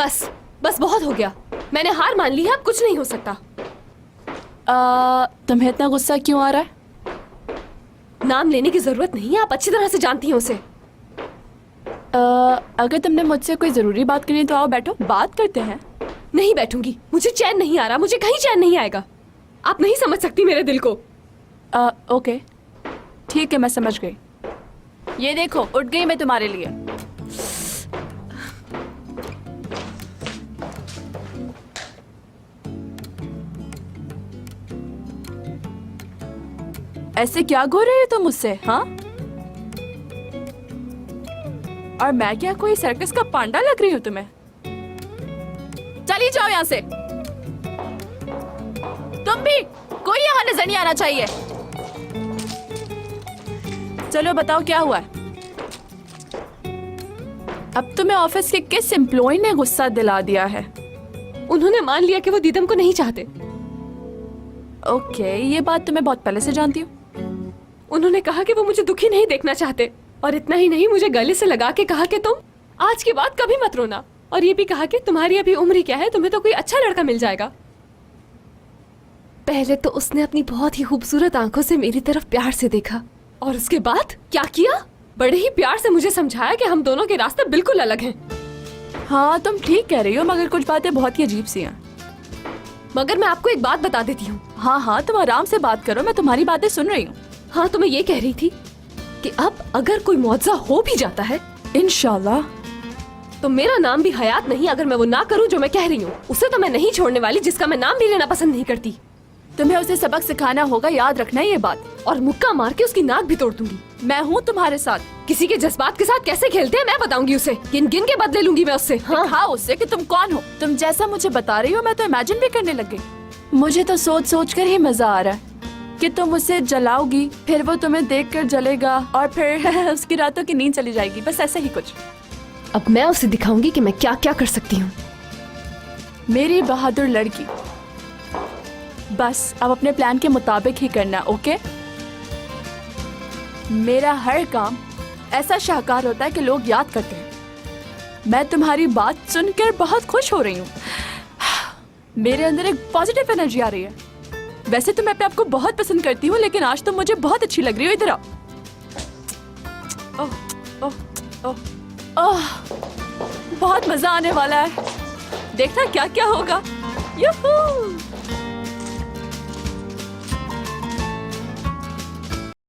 बस बस बहुत हो गया। मैंने हार मान ली है, अब कुछ नहीं हो सकता। तुम्हें इतना गुस्सा क्यों आ रहा है? नाम लेने की जरूरत नहीं है, आप अच्छी तरह से जानती हैं उसे। अगर तुमने मुझसे कोई जरूरी बात करनी तो आओ बैठो, बात करते हैं। नहीं बैठूंगी, मुझे चैन नहीं आ रहा, मुझे कहीं चैन नहीं आएगा। आप नहीं समझ सकती मेरे दिल को। ओके ठीक है, मैं समझ गई। ये देखो उठ गई मैं तुम्हारे लिए। ऐसे क्या घूर रही हो तुम मुझसे? हाँ, और मैं क्या कोई सर्कस का पांडा लग रही हूँ तुम्हें? चली जाओ यहाँ से। तुम भी, कोई यहाँ नजर नहीं आना चाहिए। चलो बताओ क्या हुआ है? अब तुम्हें ऑफिस के किस एम्प्लॉय ने गुस्सा दिला दिया है? उन्होंने मान लिया कि वो दीदम को नहीं चाहते। ओके, ये बात तो मैं बहुत पहले से जानती हूँ। उन्होंने कहा कि वो मुझे दुखी नहीं देखना चाहते, और इतना ही नहीं, मुझे गले से लगा के कहा कि तुम आज के बाद कभी मत रोना, और ये भी कहा कि तुम्हारी अभी उम्र ही क्या है, तुम्हें तो कोई अच्छा लड़का मिल जाएगा। पहले तो उसने अपनी बहुत ही खूबसूरत आंखों से मेरी तरफ प्यार से देखा, और उसके बाद क्या किया? बड़े ही प्यार से मुझे समझाया कि हम दोनों के रास्ते बिल्कुल अलग हैं। हाँ तुम ठीक कह रही हो, मगर कुछ बातें बहुत ही अजीब सी हैं। मगर मैं आपको एक बात बता देती हूँ। हाँ हाँ तुम आराम से बात करो, मैं तुम्हारी बातें सुन रही हूँ। हाँ तो मैं ये कह रही थी कि अब अगर कोई मुआवजा हो भी जाता है, इंशाल्लाह, तो मेरा नाम भी हयात नहीं अगर मैं वो ना करूँ जो मैं कह रही हूँ। उसे तो मैं नहीं छोड़ने वाली जिसका मैं नाम भी लेना पसंद नहीं करती। तुम्हें उसे सबक सिखाना होगा, याद रखना ये बात। और मुक्का मार के उसकी नाक भी तोड़ दूंगी। मैं हूँ तुम्हारे साथ। किसी के जज्बात के साथ कैसे खेलते हैं मैं बताऊंगी उसे। गिन गिन के बदले लूंगी मैं उससे। हाँ उससे कि तुम कौन हो। तुम जैसा मुझे बता रही हो मैं तो इमेजिन भी करने लग गई। मुझे तो सोच सोच कर ही मजा आ रहा है कि तुम उसे जलाओगी, फिर वो तुम्हें देखकर जलेगा, और फिर उसकी रातों की नींद चली जाएगी, बस ऐसा ही कुछ। अब मैं उसे दिखाऊंगी कि मैं क्या क्या कर सकती हूँ। मेरी बहादुर लड़की, बस अब अपने प्लान के मुताबिक ही करना, ओके? मेरा हर काम ऐसा शाहकार होता है कि लोग याद करते हैं। मैं तुम्हारी बात सुनकर बहुत खुश हो रही हूँ। मेरे अंदर एक पॉजिटिव एनर्जी आ रही है। वैसे तो मैं अपने आप को बहुत पसंद करती हूँ, लेकिन आज तुम मुझे बहुत अच्छी लग रही हो। इधर आओ। ओह ओह ओह ओह, बहुत मजा आने वाला है। देखना क्या क्या होगा। यूहू!